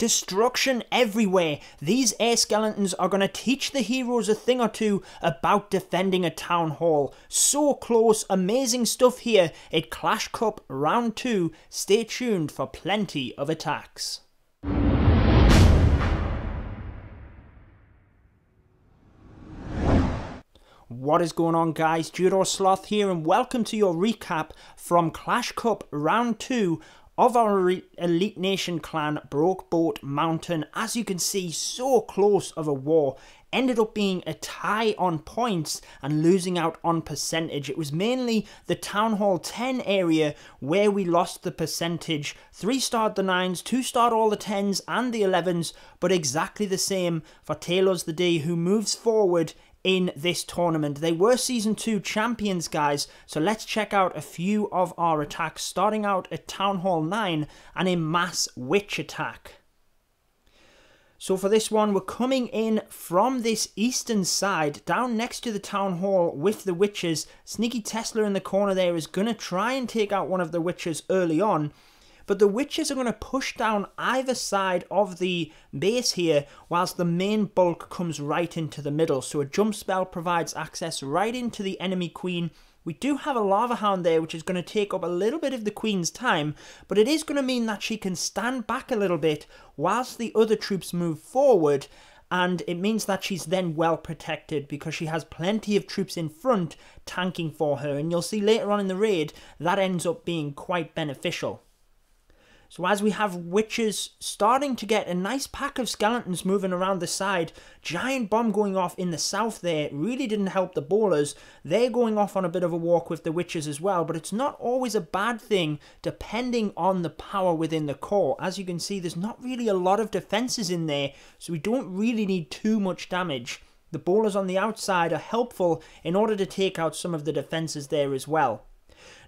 Destruction everywhere. These air skeletons are going to teach the heroes a thing or two about defending a town hall. So close, amazing stuff here at Clash Cup Round 2. Stay tuned for plenty of attacks. What is going on, guys? Judo Sloth here, and welcome to your recap from Clash Cup Round 2 of our Elite Nation clan Broke Boat Mountain. As you can see, so close of a war. Ended up being a tie on points and losing out on percentage. It was mainly the Town Hall 10 area where we lost the percentage. 3-starred the 9s, 2-starred all the 10s and the 11s, but exactly the same for TayLovesTheD, who moves forward in this tournament. They were Season 2 champions, guys, so let's check out a few of our attacks, starting out at Town Hall 9 and a Mass Witch attack. So for this one, we're coming in from this eastern side, down next to the Town Hall with the witches. Sneaky Tesla in the corner there is going to try and take out one of the witches early on, but the witches are going to push down either side of the base here, whilst the main bulk comes right into the middle. So a jump spell provides access right into the enemy queen. We do have a lava hound there, which is going to take up a little bit of the queen's time, but it is going to mean that she can stand back a little bit whilst the other troops move forward, and it means that she's then well protected because she has plenty of troops in front tanking for her, and you'll see later on in the raid that ends up being quite beneficial. So as we have witches starting to get a nice pack of skeletons moving around the side, giant bomb going off in the south there really didn't help the bowlers. They're going off on a bit of a walk with the witches as well, but it's not always a bad thing depending on the power within the core. As you can see, there's not really a lot of defenses in there, so we don't really need too much damage. The bowlers on the outside are helpful in order to take out some of the defenses there as well.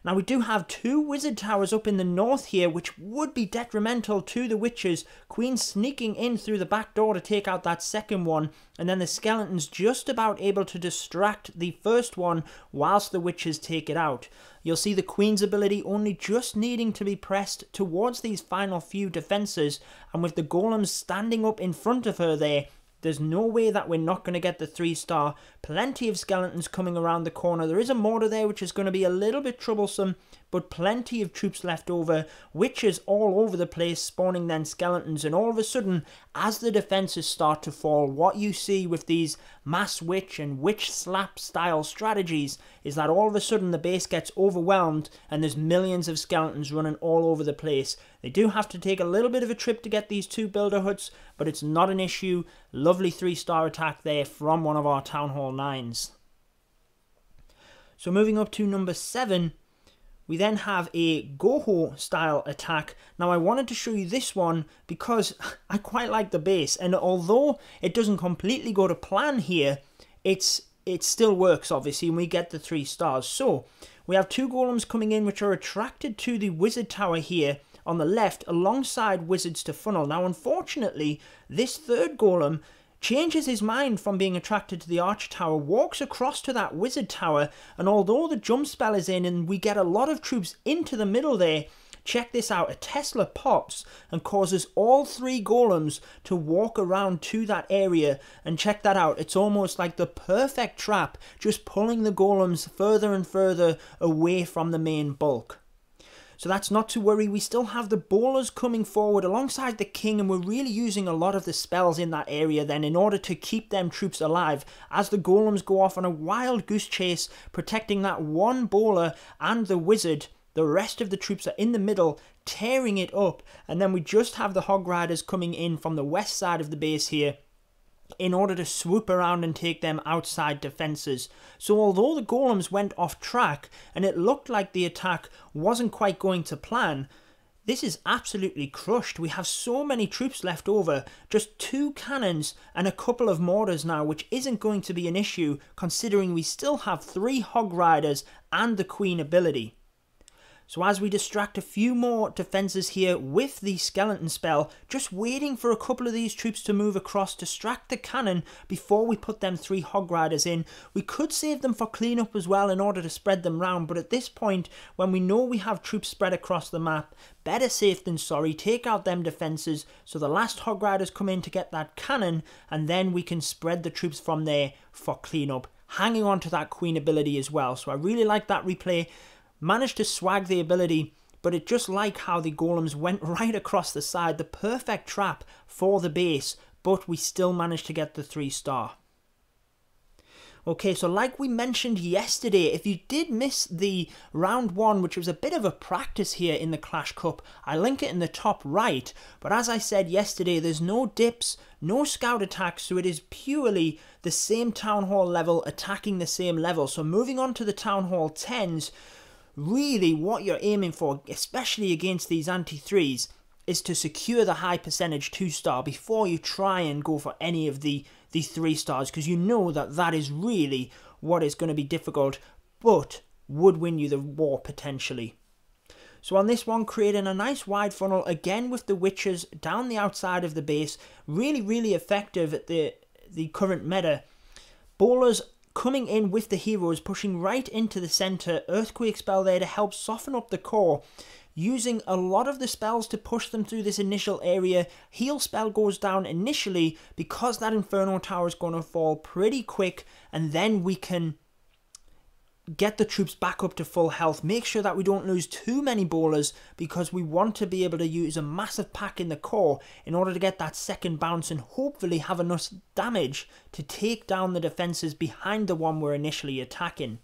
Now we do have 2 wizard towers up in the north here, which would be detrimental to the witches. Queen sneaking in through the back door to take out that second one, and then the skeletons just about able to distract the first one whilst the witches take it out. You'll see the queen's ability only just needing to be pressed towards these final few defenses, and with the golems standing up in front of her there, there's no way that we're not going to get the 3-star. Plenty of skeletons coming around the corner. There is a mortar there, which is going to be a little bit troublesome, but plenty of troops left over. Witches all over the place, spawning then skeletons. And all of a sudden, as the defenses start to fall, what you see with these Mass Witch and Witch Slap style strategies is that all of a sudden the base gets overwhelmed and there's millions of skeletons running all over the place. They do have to take a little bit of a trip to get these 2 builder huts, but it's not an issue. Lovely 3-star attack there from one of our Town Hall 9s. So moving up to number 7, we then have a GoHo style attack. Now I wanted to show you this one because I quite like the base, and although it doesn't completely go to plan here, it still works obviously, and we get the 3 stars. So we have 2 golems coming in which are attracted to the wizard tower here on the left alongside wizards to funnel. Now unfortunately, this third golem changes his mind from being attracted to the archer tower, walks across to that wizard tower, and although the jump spell is in and we get a lot of troops into the middle there, check this out, a Tesla pops and causes all 3 golems to walk around to that area, and check that out, it's almost like the perfect trap, just pulling the golems further and further away from the main bulk. So that's not to worry, we still have the bowlers coming forward alongside the king, and we're really using a lot of the spells in that area then in order to keep them troops alive as the golems go off on a wild goose chase, protecting that one bowler and the wizard. The rest of the troops are in the middle, tearing it up, and then we just have the hog riders coming in from the west side of the base here in order to swoop around and take them outside defences. So although the golems went off track and it looked like the attack wasn't quite going to plan, this is absolutely crushed. We have so many troops left over, just 2 cannons and a couple of mortars now, which isn't going to be an issue considering we still have 3 hog riders and the queen ability. So as we distract a few more defences here with the skeleton spell, just waiting for a couple of these troops to move across, distract the cannon before we put them 3 hog riders in. We could save them for cleanup as well in order to spread them round, but at this point, when we know we have troops spread across the map, better safe than sorry. Take out them defences so the last hog riders come in to get that cannon, and then we can spread the troops from there for cleanup, hanging on to that queen ability as well. So I really like that replay. Managed to swag the ability, but it just like how the golems went right across the side. The perfect trap for the base, but we still managed to get the 3-star. Okay, so like we mentioned yesterday, if you did miss the round 1, which was a bit of a practice here in the Clash Cup, I link it in the top right. But as I said yesterday, there's no dips, no scout attacks, so it is purely the same Town Hall level attacking the same level. So moving on to the Town Hall 10s, really what you're aiming for, especially against these anti-3s, is to secure the high percentage 2-star before you try and go for any of the 3-stars, because you know that that is really what is going to be difficult, but would win you the war potentially. So on this one, creating a nice wide funnel, again with the witches down the outside of the base, really effective at the current meta. Bowlers coming in with the heroes, pushing right into the centre, earthquake spell there to help soften up the core, using a lot of the spells to push them through this initial area. Heal spell goes down initially because that Inferno Tower is going to fall pretty quick, and then we can get the troops back up to full health. Make sure that we don't lose too many bowlers, because we want to be able to use a massive pack in the core in order to get that second bounce and hopefully have enough damage to take down the defences behind the one we're initially attacking.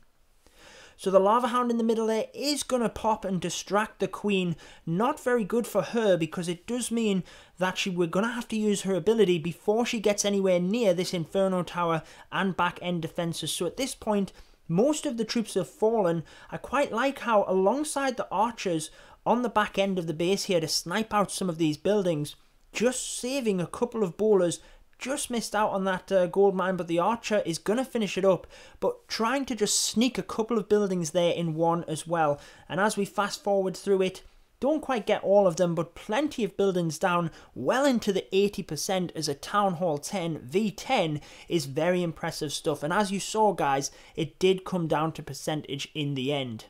So the Lava Hound in the middle there is going to pop and distract the Queen. Not very good for her, because it does mean that we're going to have to use her ability before she gets anywhere near this Inferno Tower and back end defences. So at this point, most of the troops have fallen. I quite like how alongside the archers on the back end of the base here to snipe out some of these buildings, just saving a couple of bowlers. Just missed out on that gold mine, but the archer is going to finish it up, but trying to just sneak a couple of buildings there in one as well. And as we fast forward through it, don't quite get all of them, but plenty of buildings down, well into the 80% as a Town Hall 10 v10 is very impressive stuff. And as you saw, guys, it did come down to percentage in the end.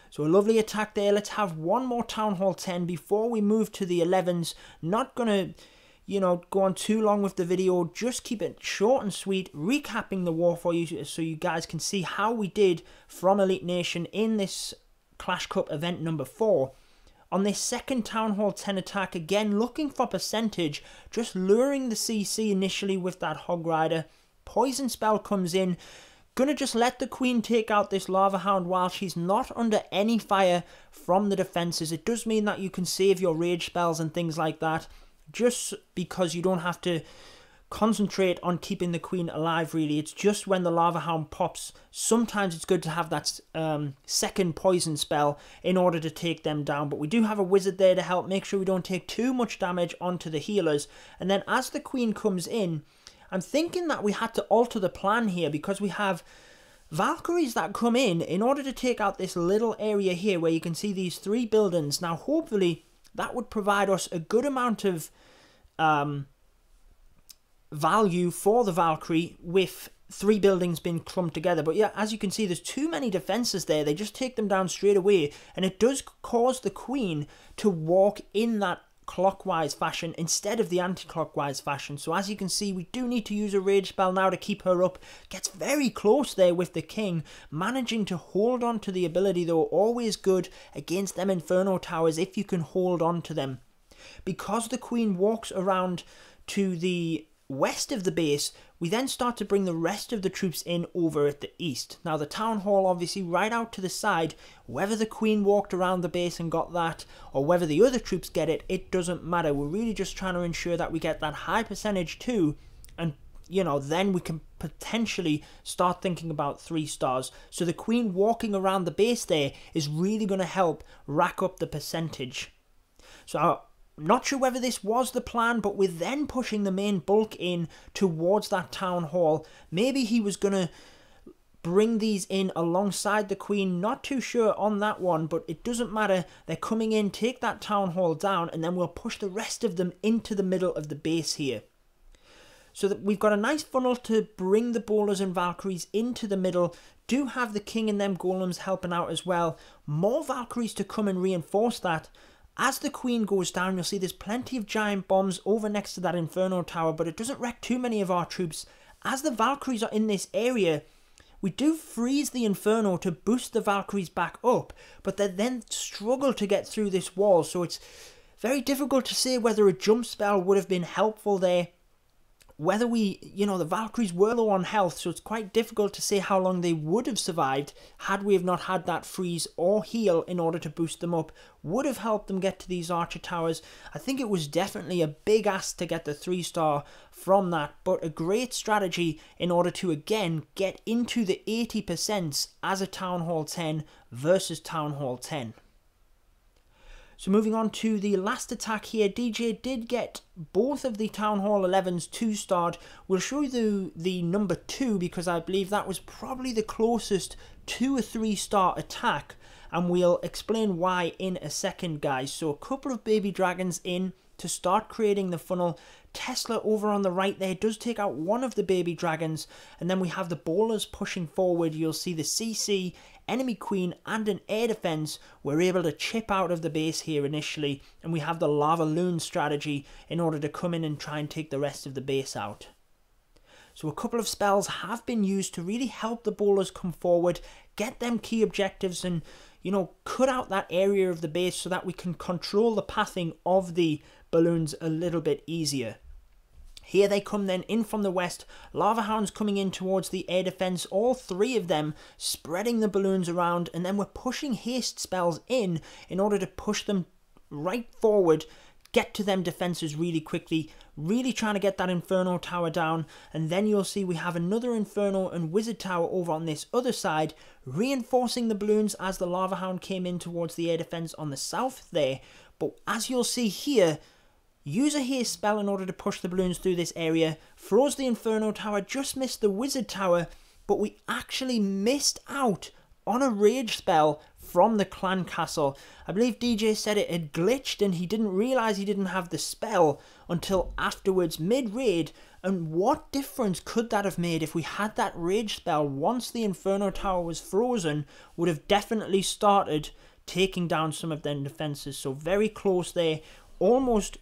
So a lovely attack there. Let's have one more Town Hall 10 before we move to the 11s. Not going to, go on too long with the video. Just keep it short and sweet, recapping the war for you so you guys can see how we did from Elite Nation in this Clash Cup event number 4. On this second Town Hall 10 attack, again looking for percentage, just luring the CC initially with that Hog Rider. Poison spell comes in. Gonna just let the Queen take out this Lava Hound while she's not under any fire from the defences. It does mean that you can save your rage spells and things like that, just because you don't have to concentrate on keeping the Queen alive really. It's just when the Lava Hound pops, sometimes it's good to have that second poison spell in order to take them down. But we do have a wizard there to help make sure we don't take too much damage onto the healers. And then as the Queen comes in, I'm thinking that we had to alter the plan here, because we have Valkyries that come in order to take out this little area here where you can see these 3 buildings. Now hopefully that would provide us a good amount of value for the Valkyrie with 3 buildings being clumped together. But yeah, as you can see, there's too many defenses there. They just take them down straight away, and it does cause the Queen to walk in that clockwise fashion instead of the anti-clockwise fashion. So as you can see, we do need to use a rage spell now to keep her up. Gets very close there with the King, managing to hold on to the ability though. Always good against them Inferno Towers if you can hold on to them. Because the Queen walks around to the west of the base, we then start to bring the rest of the troops in over at the east. Now the Town Hall obviously right out to the side, whether the Queen walked around the base and got that, or whether the other troops get it, it doesn't matter. We're really just trying to ensure that we get that high percentage too, and then we can potentially start thinking about 3 stars. So the Queen walking around the base there is really going to help rack up the percentage. So not sure whether this was the plan, but we're then pushing the main bulk in towards that Town Hall. Maybe he was going to bring these in alongside the queen. Not too sure on that one, but it doesn't matter. They're coming in, take that town hall down, and then we'll push the rest of them into the middle of the base here. So that we've got a nice funnel to bring the bowlers and Valkyries into the middle. Do have the king and them golems helping out as well. More Valkyries to come and reinforce that. As the queen goes down, you'll see there's plenty of giant bombs over next to that Inferno tower, but it doesn't wreck too many of our troops. As the Valkyries are in this area, we do freeze the Inferno to boost the Valkyries back up, but they then struggle to get through this wall, so it's very difficult to say whether a jump spell would have been helpful there. Whether the Valkyries were low on health, so it's quite difficult to say how long they would have survived had we have not had that freeze or heal in order to boost them up. Would have helped them get to these archer towers. I think it was definitely a big ask to get the 3-star from that, but a great strategy in order to again get into the 80% as a Town Hall 10 versus Town Hall 10. So moving on to the last attack here, DJ did get both of the Town Hall 11s 2-starred. We'll show you the number 2 because I believe that was probably the closest to a 3-star attack, and we'll explain why in a second, guys. So a couple of baby dragons in to start creating the funnel. Tesla over on the right there does take out one of the baby dragons, and then we have the bowlers pushing forward. You'll see the CC, enemy queen and an air defense were able to chip out of the base here initially, and we have the LavaLoon strategy in order to come in and try and take the rest of the base out. So a couple of spells have been used to really help the bowlers come forward, get them key objectives, and cut out that area of the base so that we can control the pathing of the balloons a little bit easier. Here they come then in from the west, Lava Hounds coming in towards the air defense, all 3 of them spreading the balloons around, and then we're pushing haste spells in order to push them right forward, get to them defenses really quickly, really trying to get that Inferno tower down, and then you'll see we have another Inferno and Wizard tower over on this other side, reinforcing the balloons as the Lava Hound came in towards the air defense on the south there. But as you'll see here, use a haste spell in order to push the balloons through this area, froze the Inferno tower, just missed the Wizard tower, but we actually missed out on a rage spell from the clan castle. I believe DJ said it had glitched and he didn't realise he didn't have the spell until afterwards, mid-raid. And what difference could that have made if we had that rage spell once the Inferno tower was frozen? Would have definitely started taking down some of their defences. So very close there, almost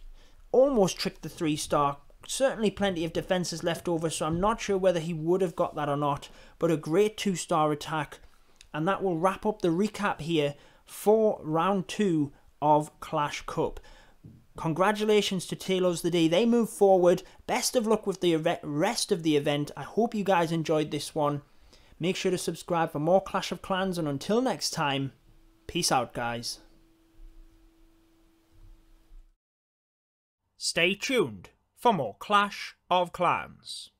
tricked the 3-star. Certainly plenty of defences left over, so I'm not sure whether he would have got that or not, but a great 2-star attack. And that will wrap up the recap here for round 2 of Clash Cup. Congratulations to TayLovesTheD. They move forward. Best of luck with the rest of the event. I hope you guys enjoyed this one. Make sure to subscribe for more Clash of Clans, and until next time, peace out, guys. Stay tuned for more Clash of Clans.